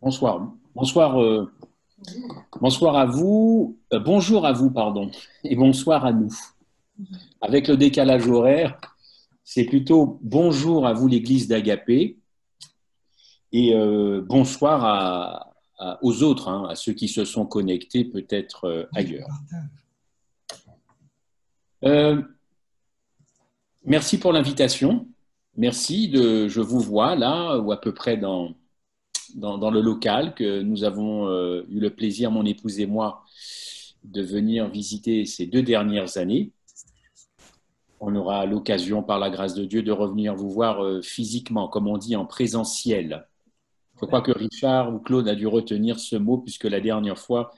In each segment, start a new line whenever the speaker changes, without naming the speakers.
Bonsoir. Bonsoir, bonsoir à vous. Bonjour à vous, pardon. Et bonsoir à nous. Avec le décalage horaire, c'est plutôt bonjour à vous, l'Église d'Agapé, et bonsoir aux autres, hein, à ceux qui se sont connectés peut-être ailleurs. Merci pour l'invitation. Merci je vous vois là, ou à peu près dans le local que nous avons eu le plaisir, mon épouse et moi, de venir visiter ces 2 dernières années. On aura l'occasion, par la grâce de Dieu, de revenir vous voir physiquement, comme on dit, en présentiel. Je crois que Richard ou Claude a dû retenir ce mot, puisque la dernière fois,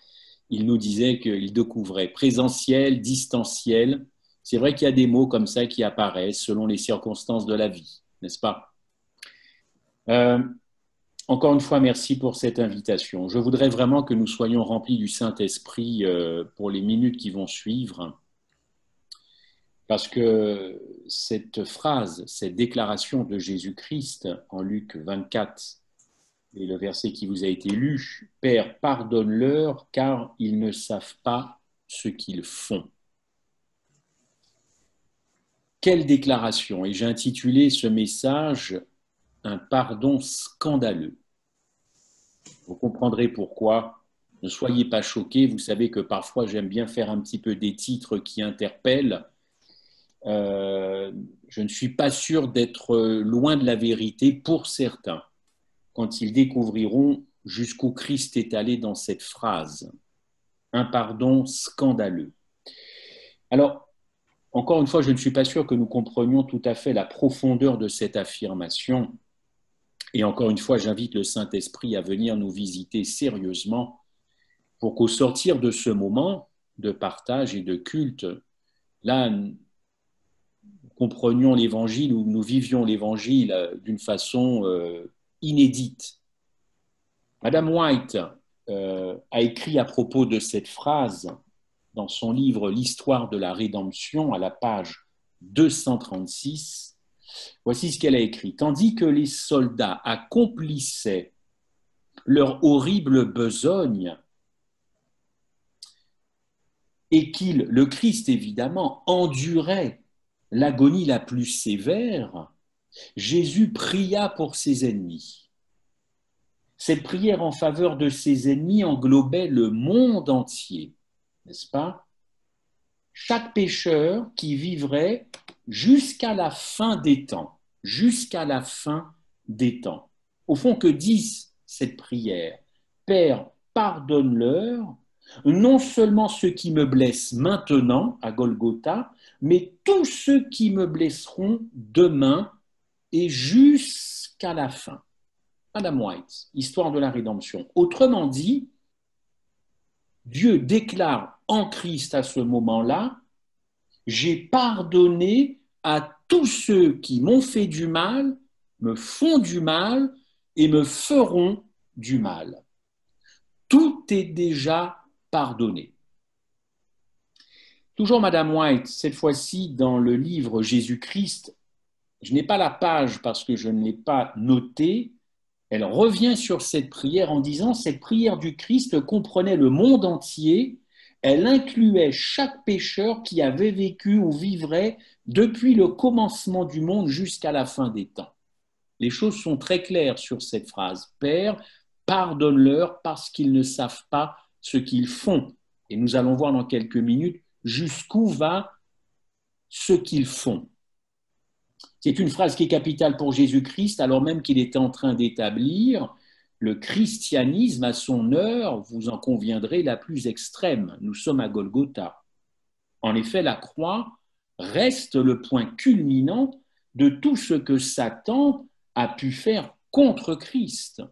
il nous disait qu'il découvrait présentiel, distanciel. C'est vrai qu'il y a des mots comme ça qui apparaissent selon les circonstances de la vie, n'est-ce pas? Encore une fois, merci pour cette invitation. Je voudrais vraiment que nous soyons remplis du Saint-Esprit pour les minutes qui vont suivre, parce que cette phrase, cette déclaration de Jésus-Christ en Luc 24, et le verset qui vous a été lu, « Père, pardonne-leur, car ils ne savent pas ce qu'ils font. » Quelle déclaration! Et j'ai intitulé ce message « Un pardon scandaleux ». Vous comprendrez pourquoi. Ne soyez pas choqués. Vous savez que parfois, j'aime bien faire un petit peu des titres qui interpellent. Je ne suis pas sûr d'être loin de la vérité pour certains, quand ils découvriront jusqu'où Christ est allé dans cette phrase. Un pardon scandaleux. Alors, encore une fois, je ne suis pas sûr que nous comprenions tout à fait la profondeur de cette affirmation. Et encore une fois, j'invite le Saint-Esprit à venir nous visiter sérieusement pour qu'au sortir de ce moment de partage et de culte, là, nous comprenions l'Évangile ou nous vivions l'Évangile d'une façon inédite. Madame White a écrit à propos de cette phrase dans son livre « L'histoire de la rédemption » à la page 236. Voici ce qu'elle a écrit. « Tandis que les soldats accomplissaient leur horrible besogne et qu'il, le Christ évidemment, endurait l'agonie la plus sévère, Jésus pria pour ses ennemis. Cette prière en faveur de ses ennemis englobait le monde entier, n'est-ce pas? Chaque pécheur qui vivrait jusqu'à la fin des temps, jusqu'à la fin des temps. Au fond, que dit cette prière? Père, pardonne-leur, non seulement ceux qui me blessent maintenant à Golgotha, mais tous ceux qui me blesseront demain et jusqu'à la fin. Madame White, Histoire de la rédemption. Autrement dit, Dieu déclare en Christ à ce moment-là, j'ai pardonné à tous ceux qui m'ont fait du mal, me font du mal et me feront du mal. Tout est déjà pardonné. Toujours Madame White, cette fois-ci dans le livre Jésus-Christ, je n'ai pas la page parce que je ne l'ai pas notée, elle revient sur cette prière en disant « Cette prière du Christ comprenait le monde entier, elle incluait chaque pécheur qui avait vécu ou vivrait depuis le commencement du monde jusqu'à la fin des temps. » Les choses sont très claires sur cette phrase. « Père, pardonne-leur parce qu'ils ne savent pas ce qu'ils font. » Et nous allons voir dans quelques minutes jusqu'où va ce qu'ils font. C'est une phrase qui est capitale pour Jésus-Christ, alors même qu'il était en train d'établir le christianisme à son heure, vous en conviendrez, la plus extrême. Nous sommes à Golgotha. En effet, la croix reste le point culminant de tout ce que Satan a pu faire contre Christ.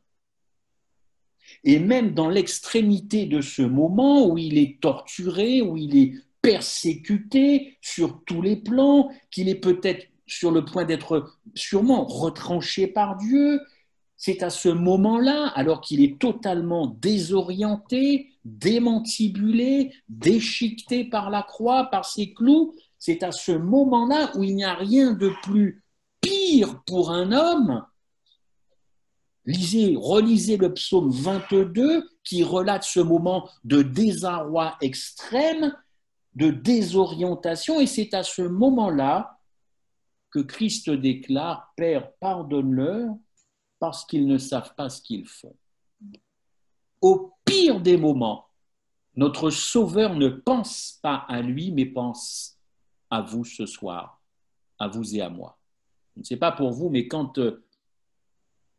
Et même dans l'extrémité de ce moment où il est torturé, où il est persécuté sur tous les plans, qu'il est peut-être sur le point d'être sûrement retranché par Dieu, c'est à ce moment-là, alors qu'il est totalement désorienté, démantibulé, déchiqueté par la croix, par ses clous, c'est à ce moment-là où il n'y a rien de plus pire pour un homme Relisez le psaume 22 qui relate ce moment de désarroi extrême, de désorientation, et c'est à ce moment-là que Christ déclare « Père, pardonne-leur parce qu'ils ne savent pas ce qu'ils font ». Au pire des moments, notre Sauveur ne pense pas à lui, mais pense à vous ce soir, à vous et à moi. Je ne sais pas pour vous, mais quand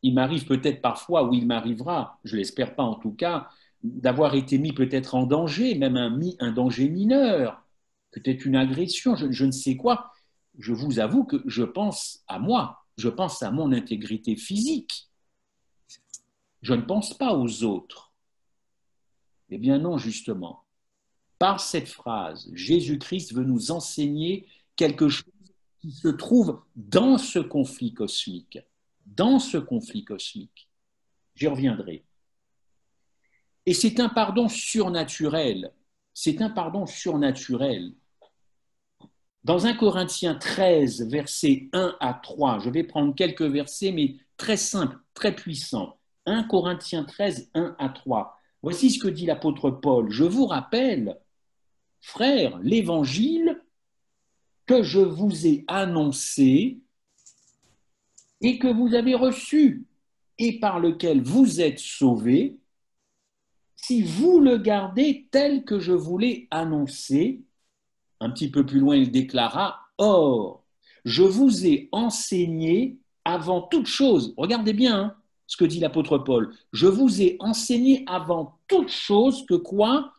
il m'arrive peut-être parfois, ou il m'arrivera, je ne l'espère pas en tout cas, d'avoir été mis peut-être en danger, même un danger mineur, peut-être une agression, je ne sais quoi, je vous avoue que je pense à moi, je pense à mon intégrité physique. Je ne pense pas aux autres. Eh bien non, justement. Par cette phrase, Jésus-Christ veut nous enseigner quelque chose qui se trouve dans ce conflit cosmique. Dans ce conflit cosmique. J'y reviendrai. Et c'est un pardon surnaturel. C'est un pardon surnaturel. Dans 1 Corinthiens 13, versets 1 à 3, je vais prendre quelques versets, mais très simples, très puissants. 1 Corinthiens 13, 1 à 3. Voici ce que dit l'apôtre Paul. Je vous rappelle, frères, l'évangile que je vous ai annoncé et que vous avez reçu et par lequel vous êtes sauvés, si vous le gardez tel que je vous l'ai annoncé. Un petit peu plus loin, il déclara, or, je vous ai enseigné avant toute chose, regardez bien ce que dit l'apôtre Paul, je vous ai enseigné avant toute chose que quoi?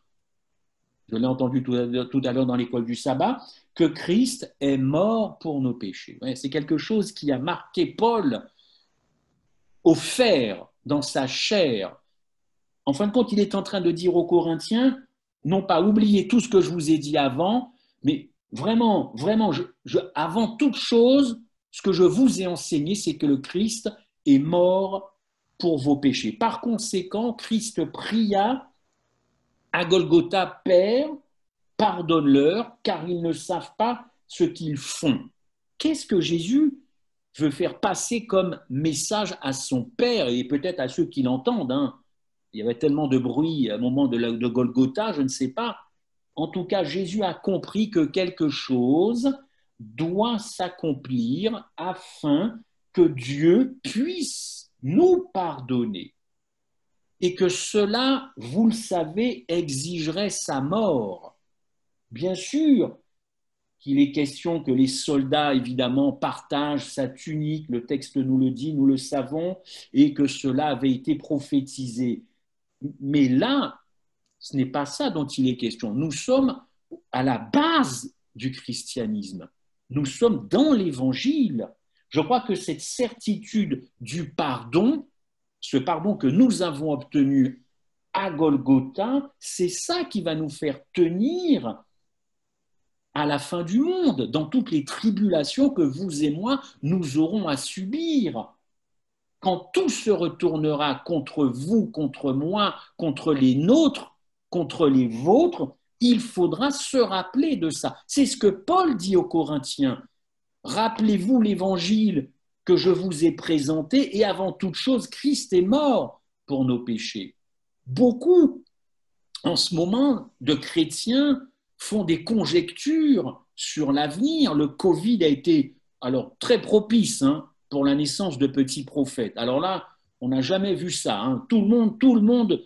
Je l'ai entendu tout à l'heure dans l'école du sabbat, que Christ est mort pour nos péchés. C'est quelque chose qui a marqué Paul au fer, dans sa chair. En fin de compte, il est en train de dire aux Corinthiens, non pas oubliez tout ce que je vous ai dit avant, mais vraiment, avant toute chose, ce que je vous ai enseigné, c'est que le Christ est mort pour vos péchés. Par conséquent, Christ pria à Golgotha, Père, pardonne-leur, car ils ne savent pas ce qu'ils font. Qu'est-ce que Jésus veut faire passer comme message à son Père et peut-être à ceux qui l'entendent? Il y avait tellement de bruit au moment de Golgotha, je ne sais pas. En tout cas, Jésus a compris que quelque chose doit s'accomplir afin que Dieu puisse nous pardonner. Et que cela, vous le savez, exigerait sa mort. Bien sûr qu'il est question que les soldats, évidemment, partagent sa tunique, le texte nous le dit, nous le savons, et que cela avait été prophétisé. Mais là, ce n'est pas ça dont il est question. Nous sommes à la base du christianisme. Nous sommes dans l'Évangile. Je crois que cette certitude du pardon, ce pardon que nous avons obtenu à Golgotha, c'est ça qui va nous faire tenir à la fin du monde, dans toutes les tribulations que vous et moi, nous aurons à subir. Quand tout se retournera contre vous, contre moi, contre les nôtres, contre les vôtres, il faudra se rappeler de ça. C'est ce que Paul dit aux Corinthiens. Rappelez-vous l'évangile que je vous ai présenté et avant toute chose, Christ est mort pour nos péchés. Beaucoup, en ce moment, de chrétiens font des conjectures sur l'avenir. Le Covid a été alors très propice pour la naissance de petits prophètes. Alors là, on n'a jamais vu ça. Tout le monde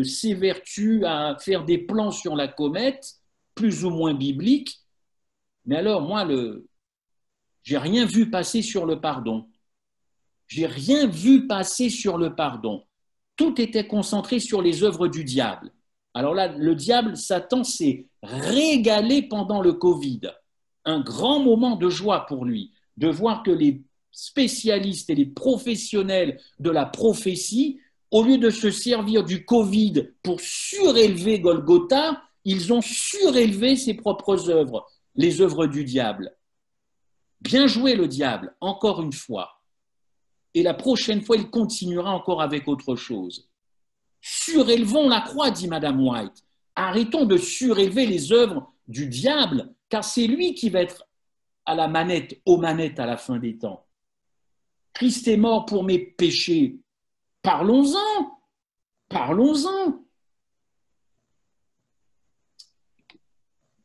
s'évertue à faire des plans sur la comète, plus ou moins bibliques. Mais alors, moi, j'ai rien vu passer sur le pardon. J'ai rien vu passer sur le pardon. Tout était concentré sur les œuvres du diable. Alors là, le diable, Satan, s'est régalé pendant le Covid. Un grand moment de joie pour lui, de voir que les spécialistes et les professionnels de la prophétie, au lieu de se servir du Covid pour surélever Golgotha, ils ont surélevé ses propres œuvres, les œuvres du diable. Bien joué le diable, encore une fois. Et la prochaine fois, il continuera encore avec autre chose. Surélevons la croix, dit Madame White. Arrêtons de surélever les œuvres du diable, car c'est lui qui va être à la manette, aux manettes à la fin des temps. Christ est mort pour mes péchés. Parlons-en, parlons-en.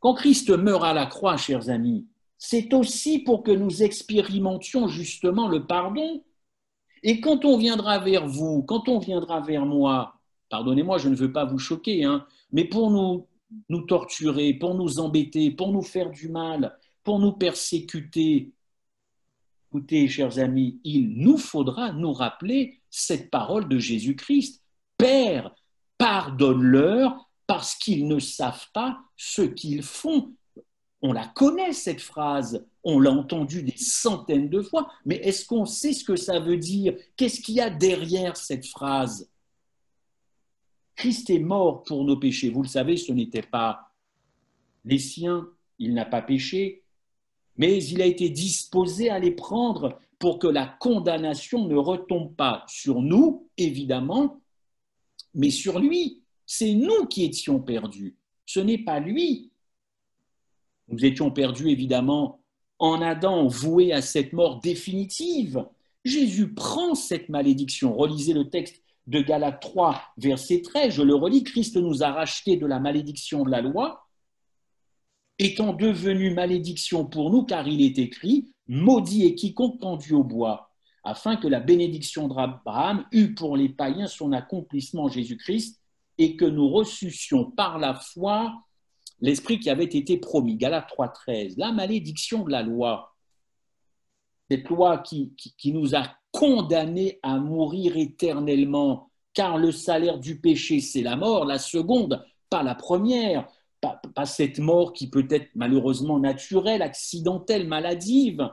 Quand Christ meurt à la croix, chers amis, c'est aussi pour que nous expérimentions justement le pardon. Et quand on viendra vers vous, quand on viendra vers moi, pardonnez-moi, je ne veux pas vous choquer, mais pour nous torturer, pour nous embêter, pour nous faire du mal, pour nous persécuter, écoutez, chers amis, il nous faudra nous rappeler cette parole de Jésus-Christ. Père, pardonne-leur parce qu'ils ne savent pas ce qu'ils font. On la connaît, cette phrase, on l'a entendue des centaines de fois, mais est-ce qu'on sait ce que ça veut dire? Qu'est-ce qu'il y a derrière cette phrase? Christ est mort pour nos péchés. Vous le savez, ce n'était pas les siens, il n'a pas péché, mais il a été disposé à les prendre pour que la condamnation ne retombe pas sur nous, évidemment, mais sur lui. C'est nous qui étions perdus, ce n'est pas lui. Nous étions perdus, évidemment, en Adam, voués à cette mort définitive. Jésus prend cette malédiction. Relisez le texte de Galates 3, verset 13. Je le relis. Christ nous a rachetés de la malédiction de la loi, étant devenu malédiction pour nous, car il est écrit « Maudit est quiconque pendu au bois », afin que la bénédiction d'Abraham eût pour les païens son accomplissement en Jésus-Christ et que nous reçussions par la foi l'esprit qui avait été promis. Galates 3,13. La malédiction de la loi, cette loi qui nous a condamnés à mourir éternellement, car le salaire du péché, c'est la mort, la seconde, pas la première, pas cette mort qui peut être malheureusement naturelle, accidentelle, maladive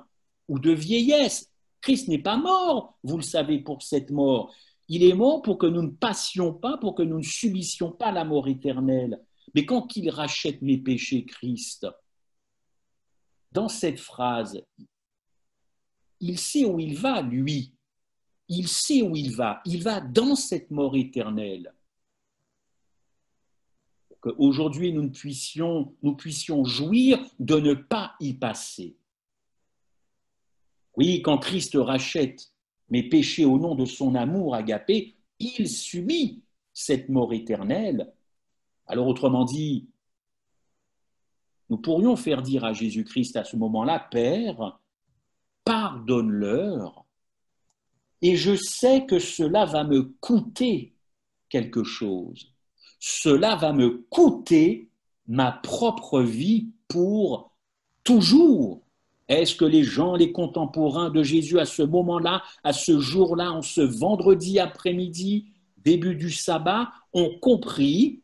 ou de vieillesse. Christ n'est pas mort, vous le savez, pour cette mort. Il est mort pour que nous ne passions pas, pour que nous ne subissions pas la mort éternelle. Mais quand il rachète mes péchés, Christ, dans cette phrase, il sait où il va, lui. Il sait où il va. Il va dans cette mort éternelle. Qu'aujourd'hui, nous puissions jouir de ne pas y passer. Oui, quand Christ rachète mes péchés au nom de son amour agapé, il subit cette mort éternelle. Alors, autrement dit, nous pourrions faire dire à Jésus-Christ à ce moment-là, Père, pardonne-leur, et je sais que cela va me coûter quelque chose. Cela va me coûter ma propre vie pour toujours. Est-ce que les gens, les contemporains de Jésus à ce moment-là, à ce jour-là, en ce vendredi après-midi, début du sabbat, ont compris?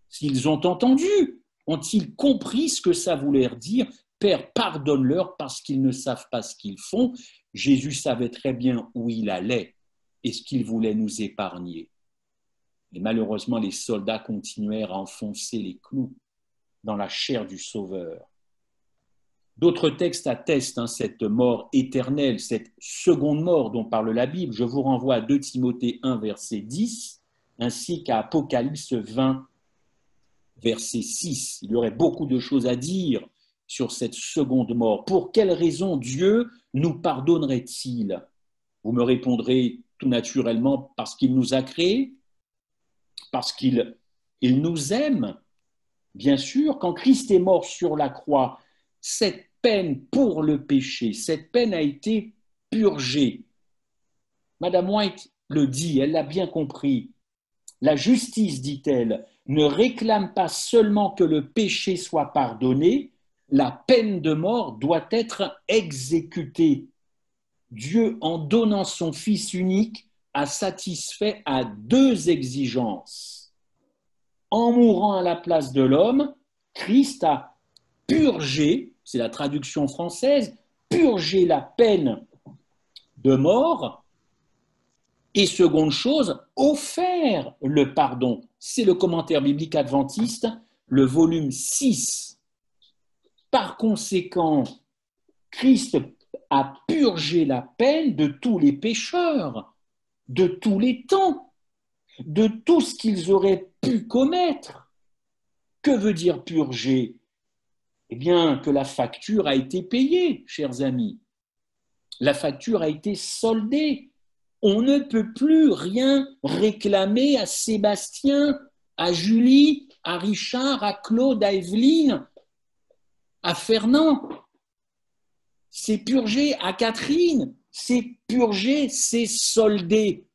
S'ils ont entendu, ont-ils compris ce que ça voulait dire? Père, pardonne-leur parce qu'ils ne savent pas ce qu'ils font. Jésus savait très bien où il allait et ce qu'il voulait nous épargner. Et malheureusement, les soldats continuèrent à enfoncer les clous dans la chair du Sauveur. D'autres textes attestent cette mort éternelle, cette seconde mort dont parle la Bible. Je vous renvoie à 2 Timothée 1, verset 10, ainsi qu'à Apocalypse 20, verset 6. Il y aurait beaucoup de choses à dire sur cette seconde mort. Pour quelle raison Dieu nous pardonnerait-il? Vous me répondrez tout naturellement parce qu'il nous a créés, parce qu'il nous aime. Bien sûr, quand Christ est mort sur la croix, cette peine pour le péché, cette peine a été purgée. Madame White le dit, elle l'a bien compris. La justice, dit-elle, ne réclame pas seulement que le péché soit pardonné, la peine de mort doit être exécutée. Dieu, en donnant son Fils unique, a satisfait à 2 exigences. En mourant à la place de l'homme, Christ a purgé, c'est la traduction française, purgé la peine de mort. Et seconde chose, offert le pardon. C'est le commentaire biblique adventiste, le volume 6. Par conséquent, Christ a purgé la peine de tous les pécheurs, de tous les temps, de tout ce qu'ils auraient pu commettre. Que veut dire purger? Eh bien, que la facture a été payée, chers amis. La facture a été soldée. On ne peut plus rien réclamer à Sébastien, à Julie, à Richard, à Claude, à Evelyne, à Fernand. C'est purgé, à Catherine. C'est purgé, c'est soldé.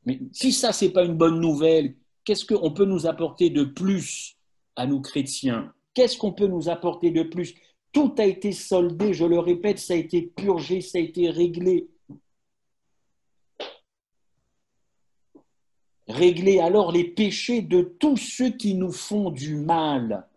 Mais si ça, ce n'est pas une bonne nouvelle, qu'est-ce qu'on peut nous apporter de plus à nous chrétiens? Qu'est-ce qu'on peut nous apporter de plus? Tout a été soldé, je le répète, ça a été purgé, ça a été réglé. Réglez alors les péchés de tous ceux qui nous font du mal.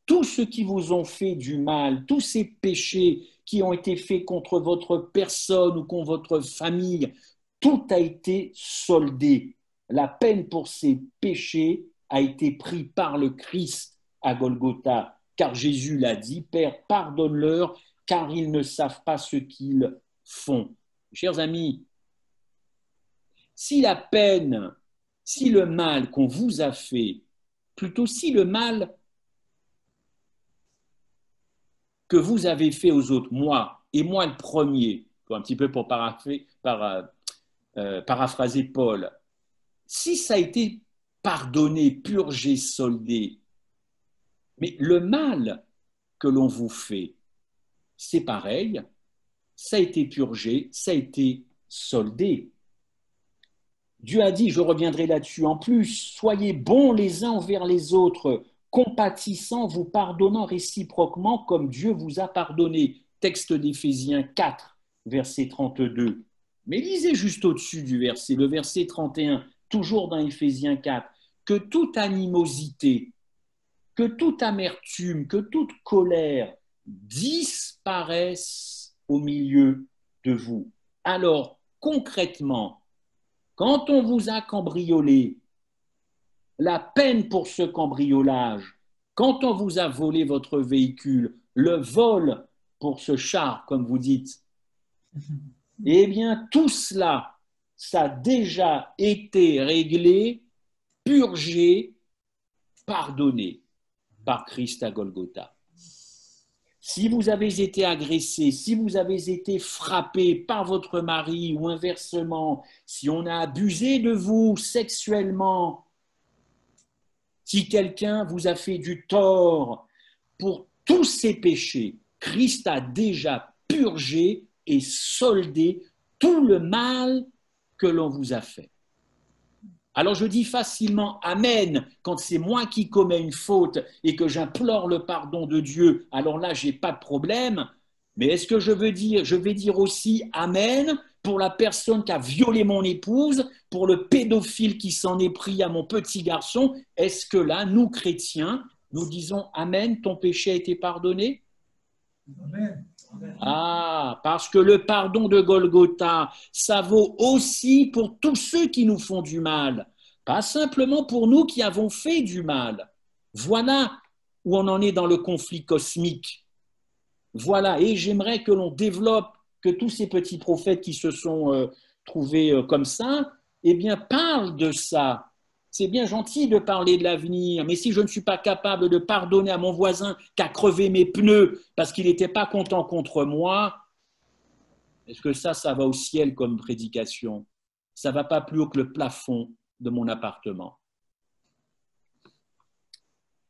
Tous ceux qui vous ont fait du mal, tous ces péchés qui ont été faits contre votre personne ou contre votre famille, tout a été soldé. La peine pour ces péchés a été prise par le Christ à Golgotha, car Jésus l'a dit, Père, pardonne-leur, car ils ne savent pas ce qu'ils font. Chers amis, si la peine, si le mal qu'on vous a fait, plutôt si le mal que vous avez fait aux autres, moi, et moi le premier, un petit peu pour paraphraser Paul, si ça a été pardonné, purgé, soldé, mais le mal que l'on vous fait, c'est pareil, ça a été purgé, ça a été soldé. Dieu a dit, je reviendrai là-dessus en plus, soyez bons les uns envers les autres, compatissant, vous pardonnant réciproquement comme Dieu vous a pardonné. Texte d'Éphésiens 4, verset 32. Mais lisez juste au-dessus du verset, le verset 31, toujours dans Éphésiens 4, que toute animosité, que toute amertume, que toute colère disparaissent au milieu de vous. Alors, concrètement, quand on vous a cambriolé, la peine pour ce cambriolage, quand on vous a volé votre véhicule, le vol pour ce char, comme vous dites, eh bien, tout cela, ça a déjà été réglé, purgé, pardonné par Christ à Golgotha. Si vous avez été agressé, si vous avez été frappé par votre mari ou inversement, si on a abusé de vous sexuellement, si quelqu'un vous a fait du tort, pour tous ces péchés, Christ a déjà purgé et soldé tout le mal que l'on vous a fait. Alors je dis facilement Amen quand c'est moi qui commets une faute et que j'implore le pardon de Dieu, alors là, je n'ai pas de problème. Mais est-ce que je vais dire aussi Amen pour la personne qui a violé mon épouse, pour le pédophile qui s'en est pris à mon petit garçon? Est-ce que là, nous chrétiens, nous disons Amen, ton péché a été pardonné?
Amen.
Ah, parce que le pardon de Golgotha, ça vaut aussi pour tous ceux qui nous font du mal, pas simplement pour nous qui avons fait du mal. Voilà où on en est dans le conflit cosmique. Voilà, et j'aimerais que l'on développe, que tous ces petits prophètes qui se sont trouvés comme ça, eh bien, parlent de ça. C'est bien gentil de parler de l'avenir, mais si je ne suis pas capable de pardonner à mon voisin qui a crevé mes pneus parce qu'il n'était pas content contre moi, est-ce que ça va au ciel comme prédication? Ça ne va pas plus haut que le plafond de mon appartement.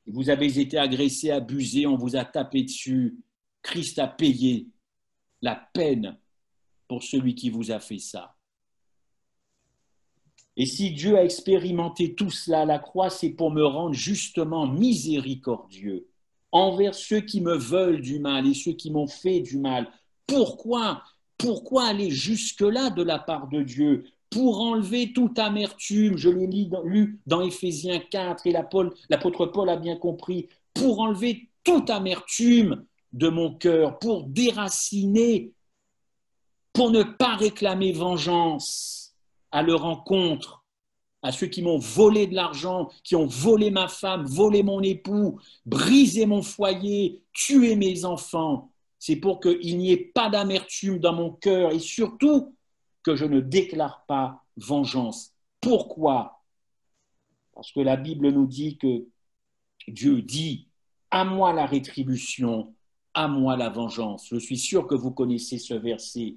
Vous avez été agressé, abusé, on vous a tapé dessus. Christ a payé la peine pour celui qui vous a fait ça. Et si Dieu a expérimenté tout cela à la croix, c'est pour me rendre justement miséricordieux envers ceux qui me veulent du mal et ceux qui m'ont fait du mal. Pourquoi? Pourquoi aller jusque-là de la part de Dieu? Pour enlever toute amertume, je l'ai lu dans Éphésiens 4 et l'apôtre Paul a bien compris, pour enlever toute amertume de mon cœur, pour déraciner, pour ne pas réclamer vengeance à leur encontre, à ceux qui m'ont volé de l'argent, qui ont volé ma femme, volé mon époux, brisé mon foyer, tué mes enfants. C'est pour qu'il n'y ait pas d'amertume dans mon cœur et surtout que je ne déclare pas vengeance. Pourquoi? Parce que la Bible nous dit que Dieu dit « à moi la rétribution, à moi la vengeance. Je suis sûr que vous connaissez ce verset.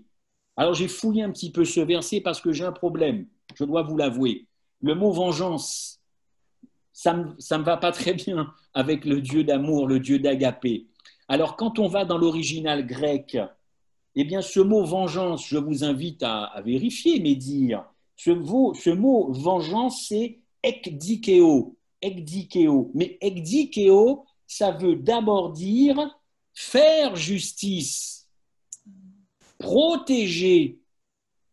Alors j'ai fouillé un petit peu ce verset parce que j'ai un problème, je dois vous l'avouer. Le mot vengeance, ça me va pas très bien avec le Dieu d'amour, le Dieu d'agapé. Alors quand on va dans l'original grec, eh bien ce mot vengeance, je vous invite à vérifier mes dires. Ce mot vengeance, c'est ekdikeo. Ekdikeo. Mais ekdikeo, ça veut d'abord dire faire justice, protéger,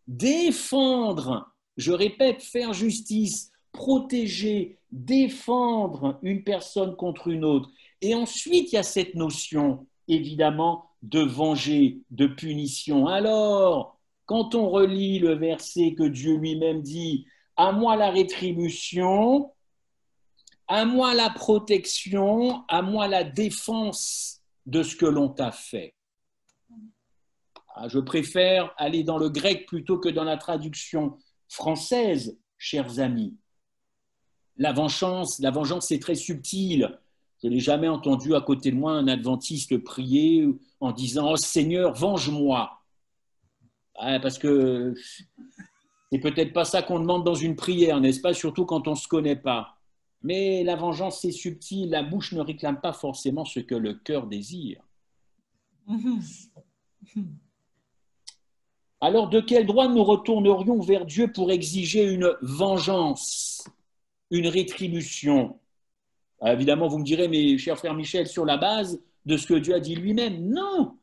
défendre. Je répète, faire justice, protéger, défendre une personne contre une autre. Et ensuite, il y a cette notion, évidemment, de venger, de punition. Alors, quand on relit le verset que Dieu lui-même dit, à moi la rétribution, à moi la protection, à moi la défense de ce que l'on t'a fait. Je préfère aller dans le grec plutôt que dans la traduction française, chers amis. La vengeance, c'est très subtil. Je n'ai jamais entendu à côté de moi un adventiste prier en disant « Oh Seigneur, venge-moi ». Parce que c'est peut-être pas ça qu'on demande dans une prière, n'est-ce pas? Surtout quand on ne se connaît pas. Mais la vengeance, c'est subtil. La bouche ne réclame pas forcément ce que le cœur désire. Alors, de quel droit nous retournerions vers Dieu pour exiger une vengeance, une rétribution? Évidemment, vous me direz, mais cher frère Michel, sur la base de ce que Dieu a dit lui-même, non,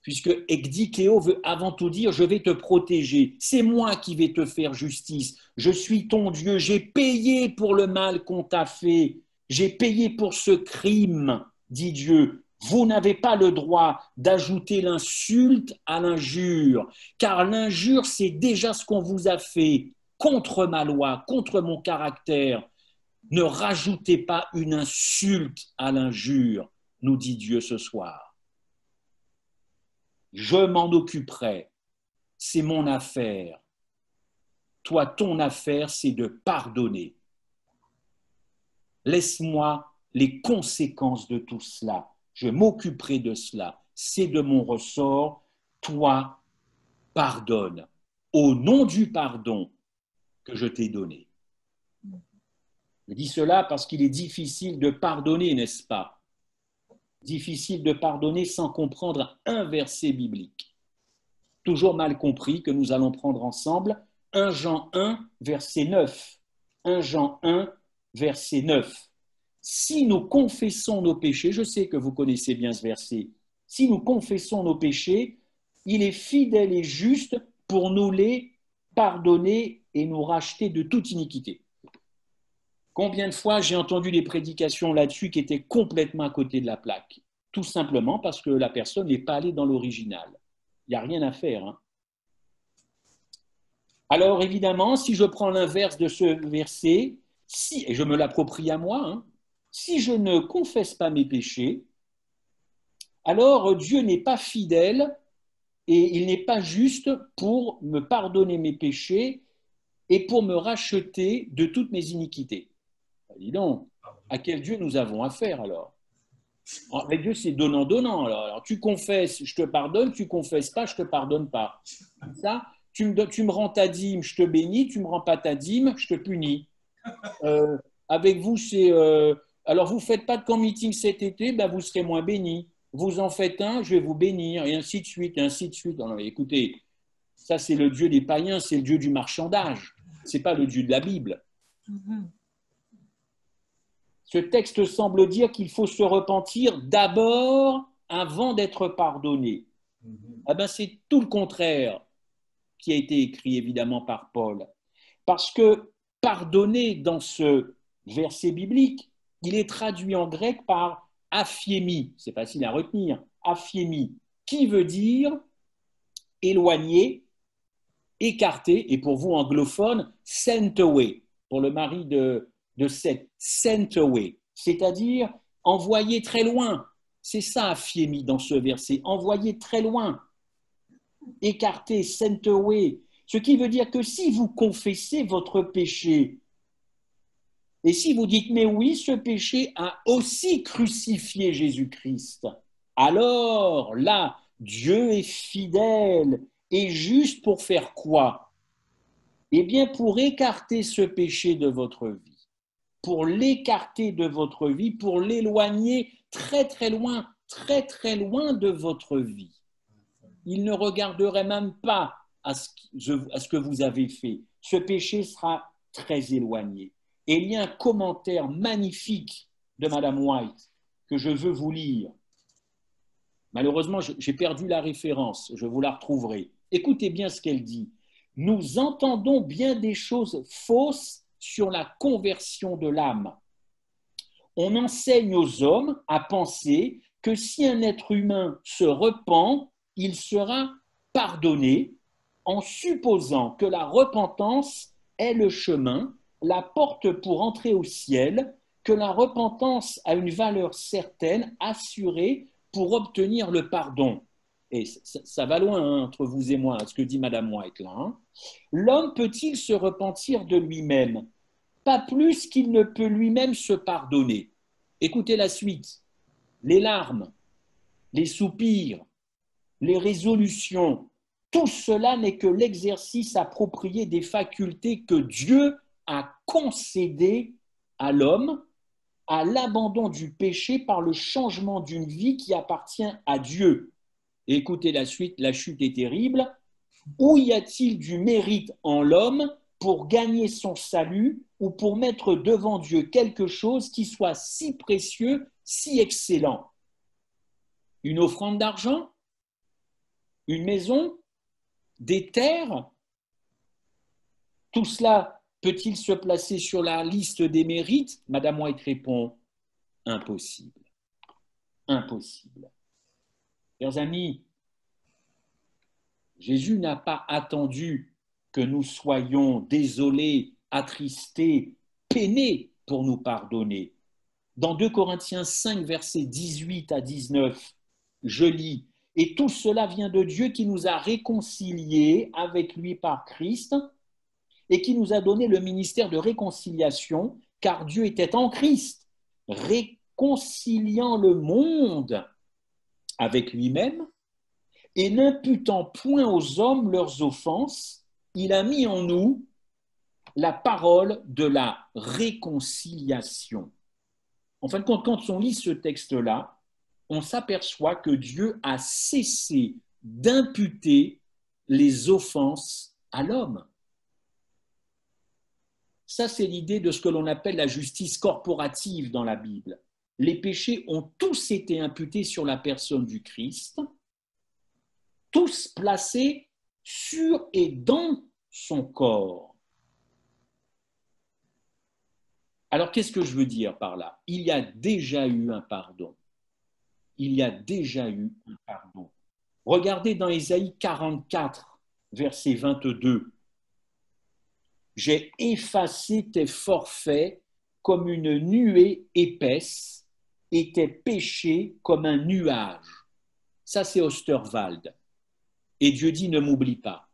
puisque ekdikeo veut avant tout dire, je vais te protéger, c'est moi qui vais te faire justice, je suis ton Dieu, j'ai payé pour le mal qu'on t'a fait, j'ai payé pour ce crime, dit Dieu. Vous n'avez pas le droit d'ajouter l'insulte à l'injure, car l'injure, c'est déjà ce qu'on vous a fait contre ma loi, contre mon caractère. Ne rajoutez pas une insulte à l'injure, nous dit Dieu ce soir. Je m'en occuperai, c'est mon affaire. Toi, ton affaire, c'est de pardonner. Laisse-moi les conséquences de tout cela. Je m'occuperai de cela. C'est de mon ressort. Toi, pardonne. Au nom du pardon que je t'ai donné. Je dis cela parce qu'il est difficile de pardonner, n'est-ce pas? Difficile de pardonner sans comprendre un verset biblique. Toujours mal compris que nous allons prendre ensemble 1 Jean 1, verset 9. 1 Jean 1, verset 9. Si nous confessons nos péchés, je sais que vous connaissez bien ce verset, si nous confessons nos péchés, il est fidèle et juste pour nous les pardonner et nous racheter de toute iniquité. Combien de fois j'ai entendu des prédications là-dessus qui étaient complètement à côté de la plaque? Tout simplement parce que la personne n'est pas allée dans l'original. Il n'y a rien à faire. Hein. Alors évidemment, si je prends l'inverse de ce verset, et je me l'approprie à moi, hein, si je ne confesse pas mes péchés, alors Dieu n'est pas fidèle et il n'est pas juste pour me pardonner mes péchés et pour me racheter de toutes mes iniquités. Dis donc, à quel Dieu nous avons affaire alors? Avec Dieu, c'est donnant-donnant. Alors, tu confesses, je te pardonne, tu ne confesses pas, je ne te pardonne pas. Ça, tu me rends ta dîme, je te bénis, tu ne me rends pas ta dîme, je te punis. Avec vous, c'est... alors, vous ne faites pas de camp meeting cet été, ben, vous serez moins bénis. Vous en faites un, je vais vous bénir, et ainsi de suite, et ainsi de suite. Non, écoutez, ça, c'est le Dieu des païens, c'est le Dieu du marchandage. Ce n'est pas le Dieu de la Bible. Ce texte semble dire qu'il faut se repentir d'abord avant d'être pardonné. Eh ben, c'est tout le contraire qui a été écrit évidemment par Paul. Parce que pardonner dans ce verset biblique, il est traduit en grec par aphiemi. C'est facile à retenir. Aphiemi, qui veut dire éloigner, écarter, et pour vous anglophones, sent away, pour le mari de Seth, sent away, c'est-à-dire envoyer très loin. C'est ça, aphiemi, dans ce verset, envoyer très loin, écarter, sent away, ce qui veut dire que si vous confessez votre péché, et si vous dites, mais oui, ce péché a aussi crucifié Jésus-Christ, Alors là, Dieu est fidèle et juste pour faire quoi? Eh bien, pour écarter ce péché de votre vie, pour l'écarter de votre vie, pour l'éloigner très très loin de votre vie. Il ne regarderait même pas à ce que vous avez fait. Ce péché sera très éloigné. Et il y a un commentaire magnifique de Madame White que je veux vous lire. Malheureusement, j'ai perdu la référence, je vous la retrouverai. Écoutez bien ce qu'elle dit. Nous entendons bien des choses fausses sur la conversion de l'âme. On enseigne aux hommes à penser que si un être humain se repent, il sera pardonné, en supposant que la repentance est le chemin, la porte pour entrer au ciel, que la repentance a une valeur certaine, assurée, pour obtenir le pardon. Et ça va loin hein, entre vous et moi, ce que dit Madame White là. Hein. L'homme peut-il se repentir de lui-même? Pas plus qu'il ne peut lui-même se pardonner. Écoutez la suite. Les larmes, les soupirs, les résolutions, tout cela n'est que l'exercice approprié des facultés que Dieu a concédées à l'homme, à l'abandon du péché par le changement d'une vie qui appartient à Dieu. Et écoutez la suite, la chute est terrible. Où y a-t-il du mérite en l'homme pour gagner son salut ou pour mettre devant Dieu quelque chose qui soit si précieux, si excellent? Une offrande d'argent? Une maison? Des terres? Tout cela peut-il se placer sur la liste des mérites? Madame White répond, impossible. Impossible. Chers amis, Jésus n'a pas attendu que nous soyons désolés, attristés, peinés pour nous pardonner. Dans 2 Corinthiens 5, versets 18 à 19, je lis, « Et tout cela vient de Dieu qui nous a réconciliés avec lui par Christ et qui nous a donné le ministère de réconciliation, car Dieu était en Christ, réconciliant le monde avec lui-même, et n'imputant point aux hommes leurs offenses, il a mis en nous la parole de la réconciliation. » En fin de compte, quand on lit ce texte-là, on s'aperçoit que Dieu a cessé d'imputer les offenses à l'homme. Ça, c'est l'idée de ce que l'on appelle la justice corporative dans la Bible. Les péchés ont tous été imputés sur la personne du Christ, tous placés sur et dans son corps. Alors, qu'est-ce que je veux dire par là? Il y a déjà eu un pardon. Il y a déjà eu un pardon. Regardez dans Ésaïe 44, verset 22. « J'ai effacé tes forfaits comme une nuée épaisse et tes péchés comme un nuage. » Ça, c'est Osterwald. Et Dieu dit, ne m'oublie pas.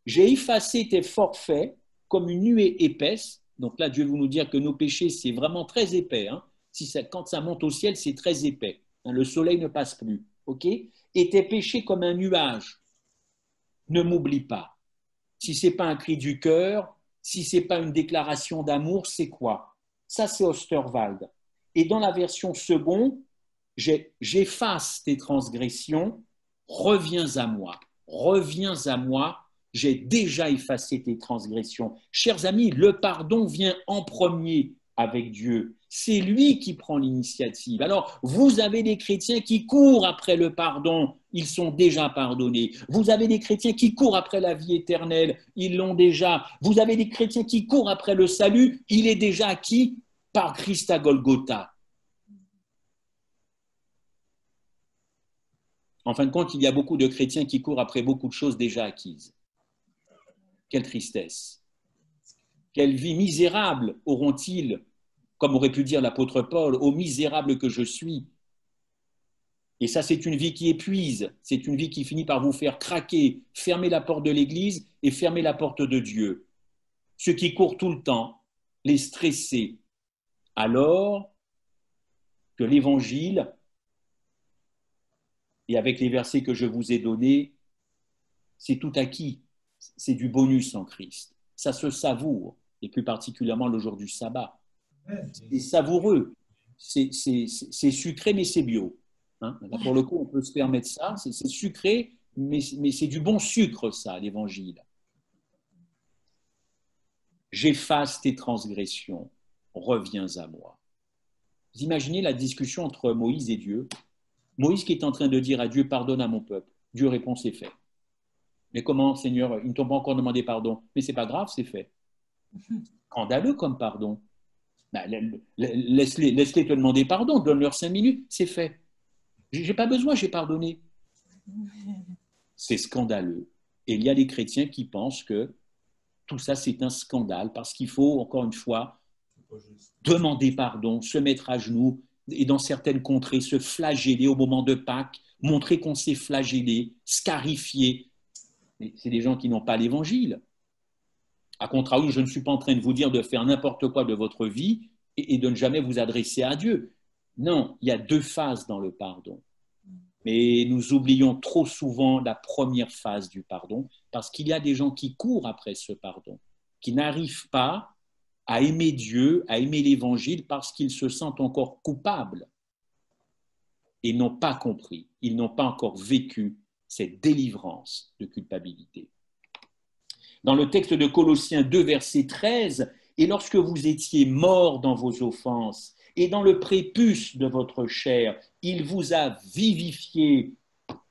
J'ai effacé tes forfaits comme une nuée épaisse. Donc là, Dieu veut nous dire que nos péchés, c'est vraiment très épais. Hein. Quand ça monte au ciel, c'est très épais. Hein, le soleil ne passe plus. Okay? Et tes péchés comme un nuage. Ne m'oublie pas. Si ce n'est pas un cri du cœur, si ce n'est pas une déclaration d'amour, c'est quoi? Ça, c'est Osterwald. Et dans la version seconde, j'efface tes transgressions, reviens à moi, j'ai déjà effacé tes transgressions. Chers amis, le pardon vient en premier avec Dieu. C'est lui qui prend l'initiative. Alors, vous avez des chrétiens qui courent après le pardon, ils sont déjà pardonnés. Vous avez des chrétiens qui courent après la vie éternelle, ils l'ont déjà. Vous avez des chrétiens qui courent après le salut, il est déjà acquis par Christ à Golgotha. En fin de compte, il y a beaucoup de chrétiens qui courent après beaucoup de choses déjà acquises. Quelle tristesse. Quelle vie misérable auront-ils, comme aurait pu dire l'apôtre Paul, ô misérable que je suis. Et ça, c'est une vie qui épuise, c'est une vie qui finit par vous faire craquer, fermer la porte de l'Église et fermer la porte de Dieu. Ceux qui courent tout le temps, les stressés, alors que l'Évangile Et avec les versets que je vous ai donnés, c'est tout acquis. C'est du bonus en Christ. Ça se savoure, et plus particulièrement le jour du sabbat. C'est savoureux. C'est sucré, mais c'est bio. Hein, là, pour le coup, on peut se permettre ça. C'est sucré, mais c'est du bon sucre, ça, l'évangile. J'efface tes transgressions, reviens à moi. Vous imaginez la discussion entre Moïse et Dieu. Moïse qui est en train de dire à Dieu, pardonne à mon peuple. Dieu répond, c'est fait. Mais comment, Seigneur, ils ne t'ont pas encore demandé pardon. Mais c'est pas grave, c'est fait. Scandaleux comme pardon. Ben, laisse-les te demander pardon, donne-leur 5 minutes, c'est fait. J'ai pas besoin, j'ai pardonné. C'est scandaleux. Et il y a des chrétiens qui pensent que tout ça, c'est un scandale parce qu'il faut, encore une fois, demander pardon, se mettre à genoux et dans certaines contrées, se flageller au moment de Pâques, montrer qu'on s'est flagellé, scarifié. C'est des gens qui n'ont pas l'évangile. A contrario, je ne suis pas en train de vous dire de faire n'importe quoi de votre vie et de ne jamais vous adresser à Dieu. Non, il y a 2 phases dans le pardon. Mais nous oublions trop souvent la première phase du pardon parce qu'il y a des gens qui courent après ce pardon, qui n'arrivent pas à aimer Dieu, à aimer l'Évangile parce qu'ils se sentent encore coupables et n'ont pas compris, ils n'ont pas encore vécu cette délivrance de culpabilité. Dans le texte de Colossiens 2, verset 13, « Et lorsque vous étiez morts dans vos offenses et dans le prépuce de votre chair, il vous a vivifiés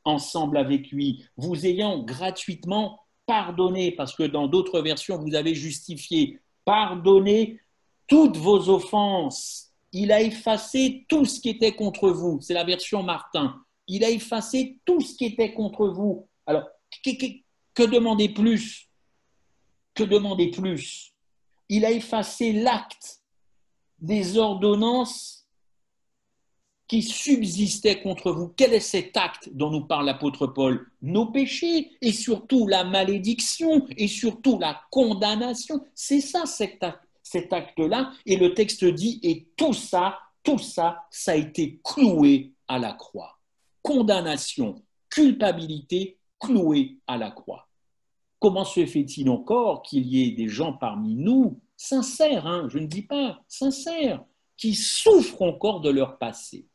ensemble avec lui, vous ayant gratuitement pardonné, parce que dans d'autres versions, vous avez justifié, pardonné toutes vos offenses. Il a effacé tout ce qui était contre vous. » C'est la version Martin. Il a effacé tout ce qui était contre vous. Alors, que demander plus? Que demander plus? Il a effacé l'acte des ordonnances qui subsistaient contre vous. Quel est cet acte dont nous parle l'apôtre Paul? Nos péchés et surtout la malédiction et surtout la condamnation. C'est ça cet acte-là. Et le texte dit, et tout ça, ça a été cloué à la croix. Condamnation, culpabilité, cloué à la croix. Comment se fait-il encore qu'il y ait des gens parmi nous, sincères, hein, je ne dis pas sincères, qui souffrent encore de leur passé,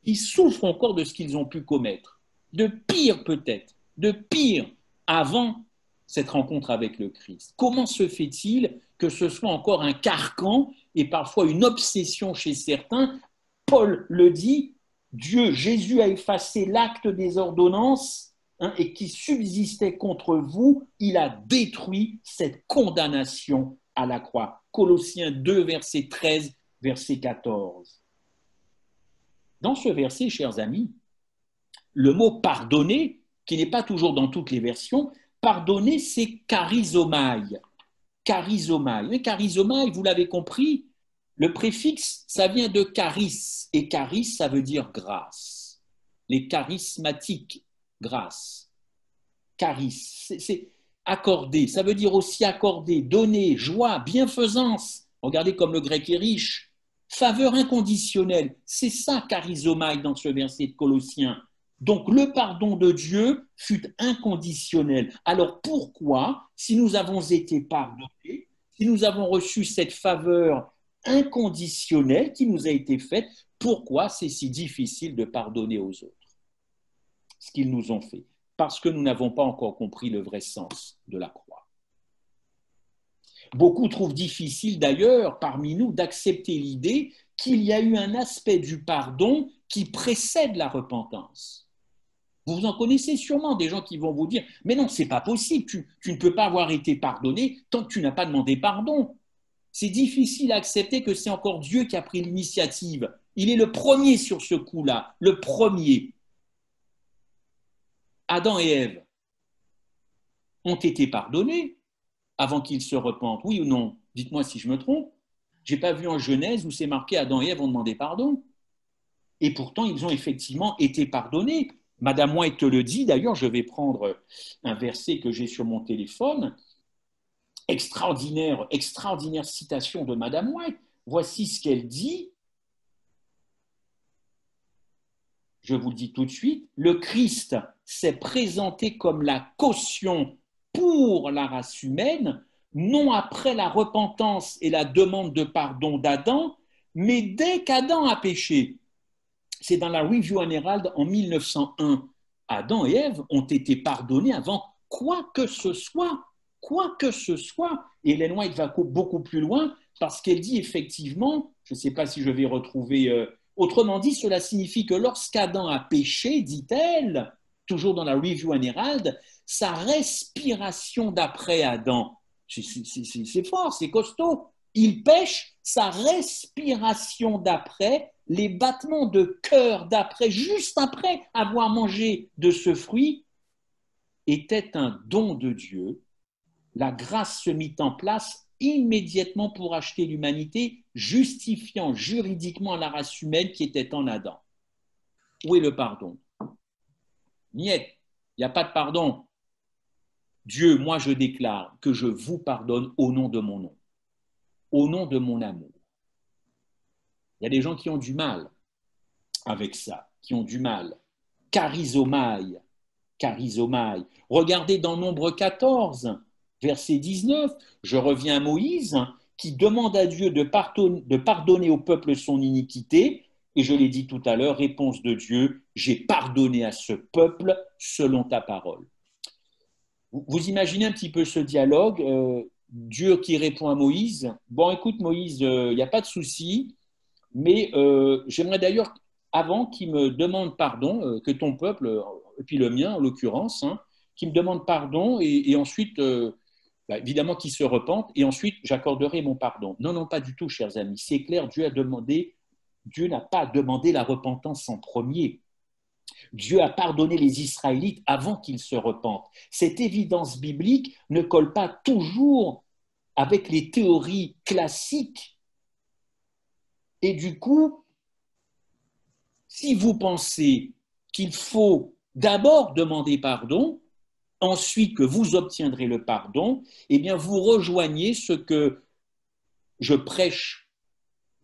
qui souffrent encore de ce qu'ils ont pu commettre, de pire peut-être, de pire avant cette rencontre avec le Christ? Comment se fait-il que ce soit encore un carcan et parfois une obsession chez certains? Paul le dit, Dieu, Jésus a effacé l'acte des ordonnances, hein, et qui subsistait contre vous, il a détruit cette condamnation à la croix. Colossiens 2, verset 13, verset 14. Dans ce verset, chers amis, le mot pardonner, qui n'est pas toujours dans toutes les versions, pardonner, c'est charizomai. Charizomai. Mais charizomai, vous l'avez compris, le préfixe, ça vient de charis, et charis, ça veut dire grâce. Les charismatiques, grâce. Charis, c'est accorder, ça veut dire aussi accorder, donner, joie, bienfaisance. Regardez comme le grec est riche. Faveur inconditionnelle, c'est ça charizomai dans ce verset de Colossiens. Donc le pardon de Dieu fut inconditionnel. Alors pourquoi, si nous avons été pardonnés, si nous avons reçu cette faveur inconditionnelle qui nous a été faite, pourquoi c'est si difficile de pardonner aux autres ce qu'ils nous ont fait? Parce que nous n'avons pas encore compris le vrai sens de la croix. Beaucoup trouvent difficile d'ailleurs parmi nous d'accepter l'idée qu'il y a eu un aspect du pardon qui précède la repentance. Vous en connaissez sûrement des gens qui vont vous dire « Mais non, c'est pas possible, tu ne peux pas avoir été pardonné tant que tu n'as pas demandé pardon. » C'est difficile à accepter que c'est encore Dieu qui a pris l'initiative. Il est le premier sur ce coup-là, le premier. Adam et Ève ont été pardonnés avant qu'ils se repentent, oui ou non? Dites-moi si je me trompe. Je n'ai pas vu en Genèse où c'est marqué Adam et Ève ont demandé pardon. Et pourtant, ils ont effectivement été pardonnés. Madame White te le dit, d'ailleurs, je vais prendre un verset que j'ai sur mon téléphone. Extraordinaire citation de Madame White. Voici ce qu'elle dit. je vous le dis tout de suite, le Christ s'est présenté comme la caution pour la race humaine, non après la repentance et la demande de pardon d'Adam, mais dès qu'Adam a péché. C'est dans la Review and Herald en 1901. Adam et Ève ont été pardonnés avant quoi que ce soit. Quoi que ce soit. Et Ellen White va beaucoup plus loin parce qu'elle dit effectivement, je ne sais pas si je vais retrouver, autrement dit, cela signifie que lorsqu'Adam a péché, dit-elle, toujours dans la Review and Herald, sa respiration d'après Adam, c'est fort, c'est costaud. Il pêche, sa respiration d'après, les battements de cœur d'après, juste après avoir mangé de ce fruit, était un don de Dieu. La grâce se mit en place immédiatement pour acheter l'humanité, justifiant juridiquement la race humaine qui était en Adam. Où est le pardon? Niet, il n'y a pas de pardon. Dieu, moi je déclare que je vous pardonne au nom de mon nom, au nom de mon amour. Il y a des gens qui ont du mal avec ça, qui ont du mal. Charizomai, charizomai. Regardez dans Nombre 14, verset 19, je reviens à Moïse, qui demande à Dieu de pardonner au peuple son iniquité, et je l'ai dit tout à l'heure, réponse de Dieu, j'ai pardonné à ce peuple selon ta parole. Vous imaginez un petit peu ce dialogue, Dieu qui répond à Moïse, bon écoute Moïse, il n'y a pas de souci, mais j'aimerais d'ailleurs, avant qu'il me demande pardon, que ton peuple, et puis le mien en l'occurrence, hein, qu'il me demande pardon et ensuite, évidemment qu'il se repente, et ensuite j'accorderai mon pardon. Non, non, pas du tout, chers amis. C'est clair, Dieu n'a pas demandé la repentance en premier. Dieu a pardonné les Israélites avant qu'ils se repentent. Cette évidence biblique ne colle pas toujours avec les théories classiques. Et du coup, si vous pensez qu'il faut d'abord demander pardon, ensuite que vous obtiendrez le pardon, eh bien vous rejoignez ce que je prêche,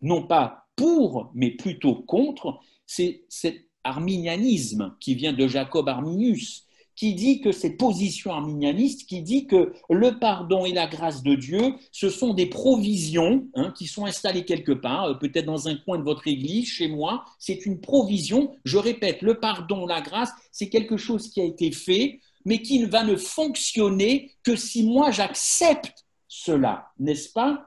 non pas pour, mais plutôt contre, c'est cet arminianisme qui vient de Jacob Arminius, qui dit que cette position arminianiste, qui dit que le pardon et la grâce de Dieu, ce sont des provisions qui sont installées quelque part, peut-être dans un coin de votre église, chez moi, c'est une provision. Je répète, le pardon, la grâce, c'est quelque chose qui a été fait, mais qui ne va ne fonctionner que si moi j'accepte cela, n'est-ce pas?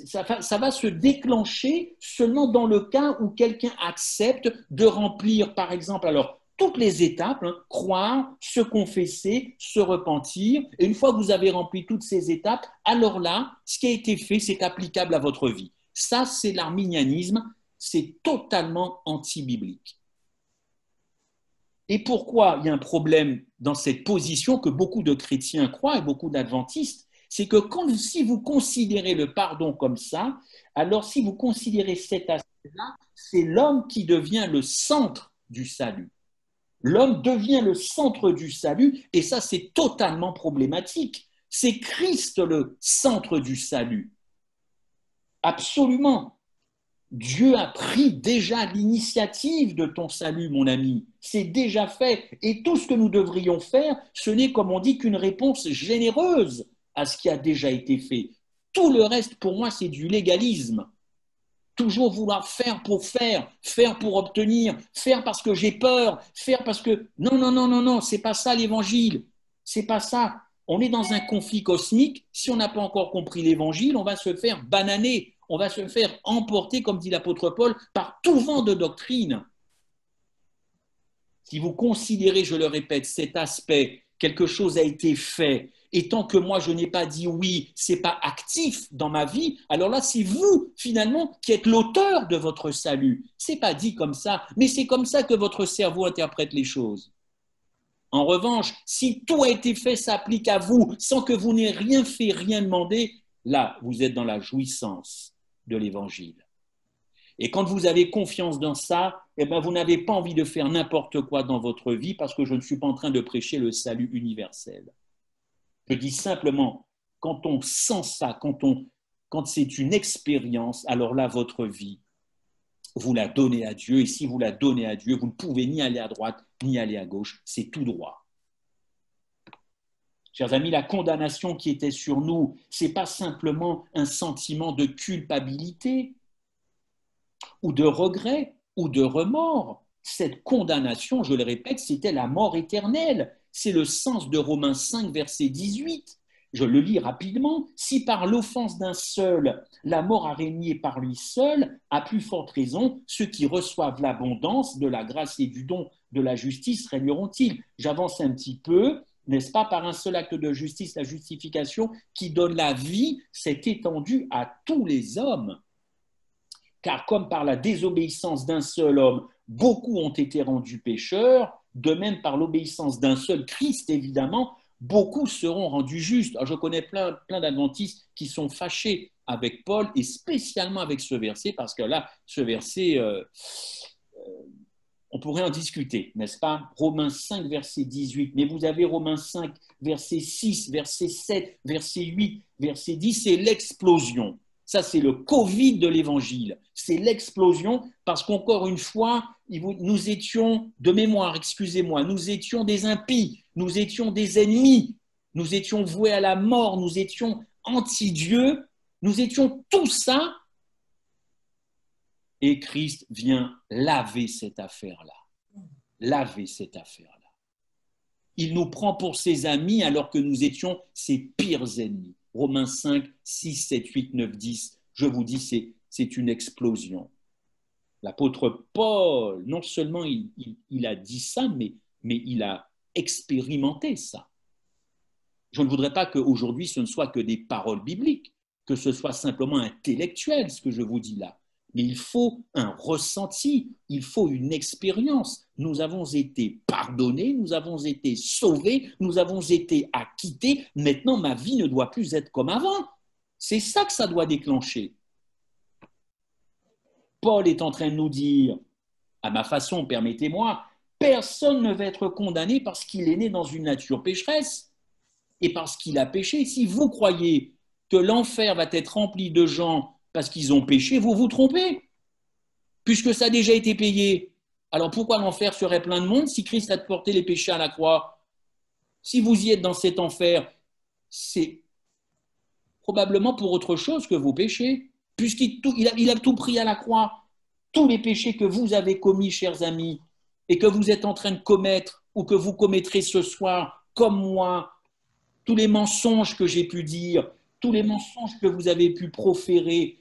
Ça va se déclencher seulement dans le cas où quelqu'un accepte de remplir, par exemple, alors toutes les étapes, croire, se confesser, se repentir. Et une fois que vous avez rempli toutes ces étapes, alors là, ce qui a été fait, c'est applicable à votre vie. Ça, c'est l'arminianisme, c'est totalement anti-biblique. Et pourquoi il y a un problème dans cette position que beaucoup de chrétiens croient et beaucoup d'adventistes? C'est que si vous considérez le pardon comme ça, alors si vous considérez cet aspect-là, c'est l'homme qui devient le centre du salut. L'homme devient le centre du salut et ça, c'est totalement problématique. C'est Christ le centre du salut. Absolument. Dieu a pris déjà l'initiative de ton salut, mon ami. C'est déjà fait. Et tout ce que nous devrions faire, ce n'est, comme on dit, qu'une réponse généreuse à ce qui a déjà été fait. Tout le reste, pour moi, c'est du légalisme. Toujours vouloir faire pour obtenir, faire parce que j'ai peur, faire parce que... Non, non, non, non, non, c'est pas ça l'évangile. C'est pas ça. On est dans un conflit cosmique. Si on n'a pas encore compris l'évangile, on va se faire bananer. On va se faire emporter, comme dit l'apôtre Paul, par tout vent de doctrine. Si vous considérez, je le répète, cet aspect, quelque chose a été fait, et tant que moi je n'ai pas dit oui, ce n'est pas actif dans ma vie, alors là c'est vous finalement qui êtes l'auteur de votre salut. Ce n'est pas dit comme ça, mais c'est comme ça que votre cerveau interprète les choses. En revanche, si tout a été fait, s'applique à vous, sans que vous n'ayez rien fait, rien demandé, là vous êtes dans la jouissance de l'évangile. Et quand vous avez confiance dans ça, eh bien, vous n'avez pas envie de faire n'importe quoi dans votre vie parce que je ne suis pas en train de prêcher le salut universel. Je dis simplement, quand on sent ça, quand c'est une expérience, alors là, votre vie vous la donnez à Dieu, et si vous la donnez à Dieu, vous ne pouvez ni aller à droite, ni aller à gauche, c'est tout droit. Chers amis, la condamnation qui était sur nous, ce n'est pas simplement un sentiment de culpabilité, ou de regret, ou de remords. Cette condamnation, je le répète, c'était la mort éternelle. C'est le sens de Romains 5, verset 18. Je le lis rapidement. Si par l'offense d'un seul, la mort a régné par lui seul, à plus forte raison, ceux qui reçoivent l'abondance de la grâce et du don de la justice régneront-ils. J'avance un petit peu, n'est-ce pas, par un seul acte de justice, la justification qui donne la vie, s'est étendue à tous les hommes. Car comme par la désobéissance d'un seul homme, beaucoup ont été rendus pécheurs, de même par l'obéissance d'un seul Christ, évidemment, beaucoup seront rendus justes. Alors, je connais plein d'adventistes qui sont fâchés avec Paul et spécialement avec ce verset, parce que là, ce verset, on pourrait en discuter, n'est-ce pas? Romains 5, verset 18, mais vous avez Romains 5, verset 6, verset 7, verset 8, verset 10, c'est l'explosion. Ça, c'est le Covid de l'Évangile. C'est l'explosion parce qu'encore une fois, nous étions, de mémoire, excusez-moi, nous étions des impies, nous étions des ennemis, nous étions voués à la mort, nous étions anti-Dieu, nous étions tout ça. Et Christ vient laver cette affaire-là. Laver cette affaire-là. Il nous prend pour ses amis alors que nous étions ses pires ennemis. Romains 5, 6, 7, 8, 9, 10. Je vous dis, c'est une explosion. L'apôtre Paul, non seulement il a dit ça, mais il a expérimenté ça. Je ne voudrais pas qu'aujourd'hui ce ne soit que des paroles bibliques, que ce soit simplement intellectuel ce que je vous dis là. Mais il faut un ressenti, il faut une expérience. Nous avons été pardonnés, nous avons été sauvés, nous avons été acquittés. Maintenant, ma vie ne doit plus être comme avant. C'est ça que ça doit déclencher. Paul est en train de nous dire, à ma façon, permettez-moi, personne ne va être condamné parce qu'il est né dans une nature pécheresse et parce qu'il a péché. Si vous croyez que l'enfer va être rempli de gens parce qu'ils ont péché, vous vous trompez, puisque ça a déjà été payé. Alors pourquoi l'enfer serait plein de monde si Christ a porté les péchés à la croix? Si vous y êtes dans cet enfer, c'est probablement pour autre chose que vos péchés, puisqu'il a tout pris à la croix. Tous les péchés que vous avez commis, chers amis, et que vous êtes en train de commettre, ou que vous commettrez ce soir, comme moi, tous les mensonges que j'ai pu dire, tous les mensonges que vous avez pu proférer,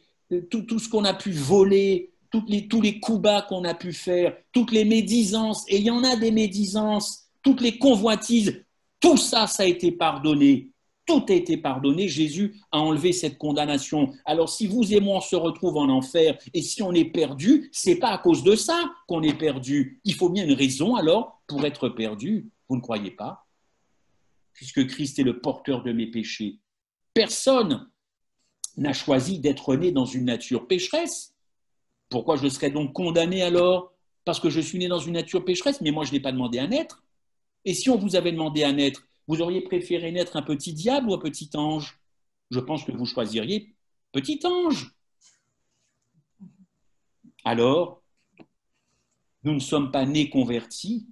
tout ce qu'on a pu voler, tous les coups bas qu'on a pu faire, toutes les médisances, et il y en a des médisances, toutes les convoitises, tout ça, ça a été pardonné. Tout a été pardonné. Jésus a enlevé cette condamnation. Alors, si vous et moi, on se retrouve en enfer, et si on est perdu, ce n'est pas à cause de ça qu'on est perdu. Il faut bien une raison, alors, pour être perdu. Vous ne croyez pas? Puisque Christ est le porteur de mes péchés. Personne n'a choisi d'être né dans une nature pécheresse. Pourquoi je serais donc condamné alors? Parce que je suis né dans une nature pécheresse, mais moi je n'ai pas demandé à naître. Et si on vous avait demandé à naître, vous auriez préféré naître un petit diable ou un petit ange? Je pense que vous choisiriez petit ange. Alors, nous ne sommes pas nés convertis.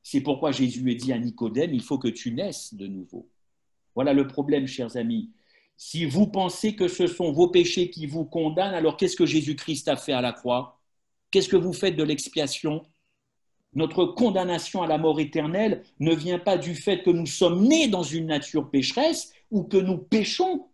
C'est pourquoi Jésus a dit à Nicodème, il faut que tu naisses de nouveau. Voilà le problème, chers amis. Si vous pensez que ce sont vos péchés qui vous condamnent, alors qu'est-ce que Jésus-Christ a fait à la croix? Qu'est-ce que vous faites de l'expiation? Notre condamnation à la mort éternelle ne vient pas du fait que nous sommes nés dans une nature pécheresse ou que nous péchons,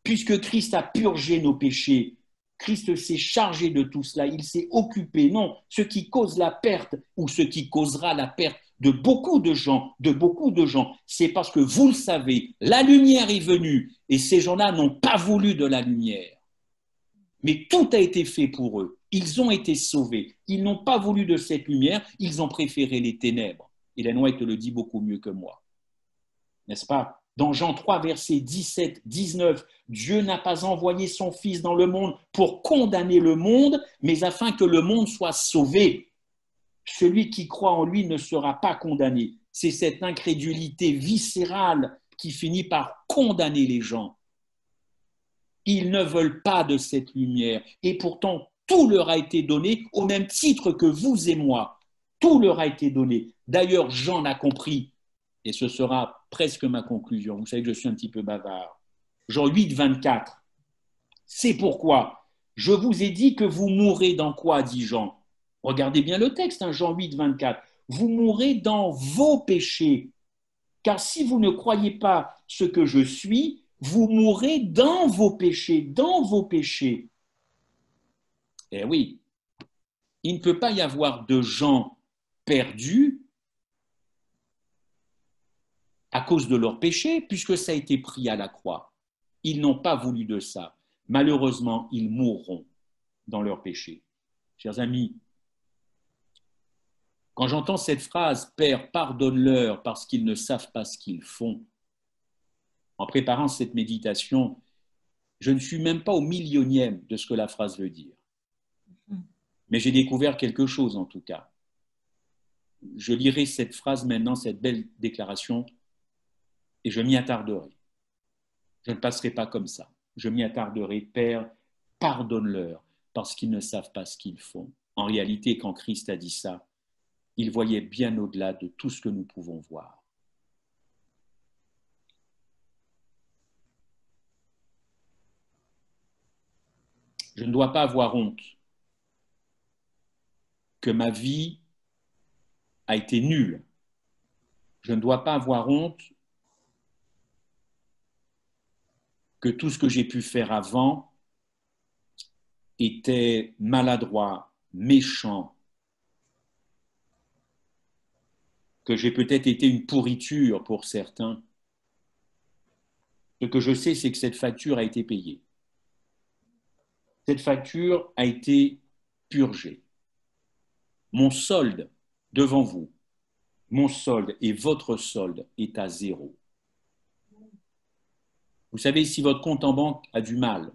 puisque Christ a purgé nos péchés. Christ s'est chargé de tout cela, il s'est occupé. Non, ce qui cause la perte ou ce qui causera la perte de beaucoup de gens, c'est parce que vous le savez, la lumière est venue et ces gens-là n'ont pas voulu de la lumière. Mais tout a été fait pour eux. Ils ont été sauvés. Ils n'ont pas voulu de cette lumière, ils ont préféré les ténèbres. Ellen White le dit beaucoup mieux que moi. N'est-ce pas? Dans Jean 3, versets 17, 19, Dieu n'a pas envoyé son Fils dans le monde pour condamner le monde, mais afin que le monde soit sauvé. Celui qui croit en lui ne sera pas condamné. C'est cette incrédulité viscérale qui finit par condamner les gens. Ils ne veulent pas de cette lumière. Et pourtant, tout leur a été donné au même titre que vous et moi. Tout leur a été donné. D'ailleurs, Jean a compris, et ce sera presque ma conclusion. Vous savez que je suis un petit peu bavard. Jean 8, 24. C'est pourquoi je vous ai dit que vous mourrez dans quoi, dit Jean. Regardez bien le texte, hein, Jean 8, 24. Vous mourrez dans vos péchés. Car si vous ne croyez pas ce que je suis, vous mourrez dans vos péchés, dans vos péchés. Eh oui, il ne peut pas y avoir de gens perdus à cause de leurs péchés, puisque ça a été pris à la croix. Ils n'ont pas voulu de ça. Malheureusement, ils mourront dans leurs péchés. Chers amis, quand j'entends cette phrase « Père, pardonne-leur parce qu'ils ne savent pas ce qu'ils font », en préparant cette méditation, je ne suis même pas au millionième de ce que la phrase veut dire. Mais j'ai découvert quelque chose en tout cas. Je lirai cette phrase maintenant, cette belle déclaration, et je m'y attarderai. Je ne passerai pas comme ça. Je m'y attarderai. Père, pardonne-leur parce qu'ils ne savent pas ce qu'ils font. En réalité, quand Christ a dit ça, il voyait bien au-delà de tout ce que nous pouvons voir. Je ne dois pas avoir honte que ma vie a été nulle. Je ne dois pas avoir honte que tout ce que j'ai pu faire avant était maladroit, méchant, que j'ai peut-être été une pourriture pour certains. Ce que je sais, c'est que cette facture a été payée. Cette facture a été purgée. Mon solde devant vous, mon solde et votre solde est à zéro. Vous savez, si votre compte en banque a du mal,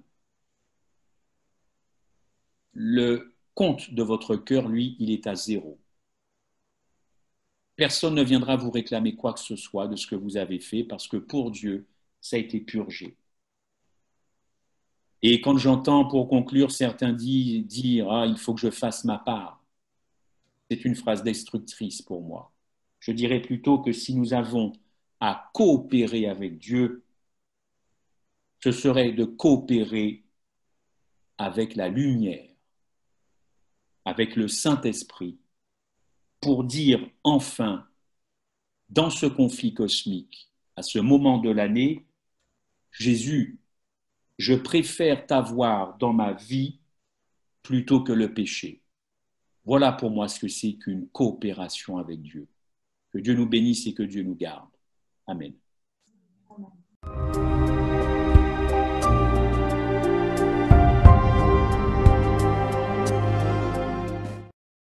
le compte de votre cœur, lui, il est à zéro. Personne ne viendra vous réclamer quoi que ce soit de ce que vous avez fait parce que pour Dieu, ça a été purgé. Et quand j'entends, pour conclure, certains dire « Ah, il faut que je fasse ma part », c'est une phrase destructrice pour moi. Je dirais plutôt que si nous avons à coopérer avec Dieu, ce serait de coopérer avec la lumière, avec le Saint-Esprit, pour dire enfin, dans ce conflit cosmique, à ce moment de l'année, Jésus, je préfère t'avoir dans ma vie plutôt que le péché. Voilà pour moi ce que c'est qu'une coopération avec Dieu. Que Dieu nous bénisse et que Dieu nous garde. Amen.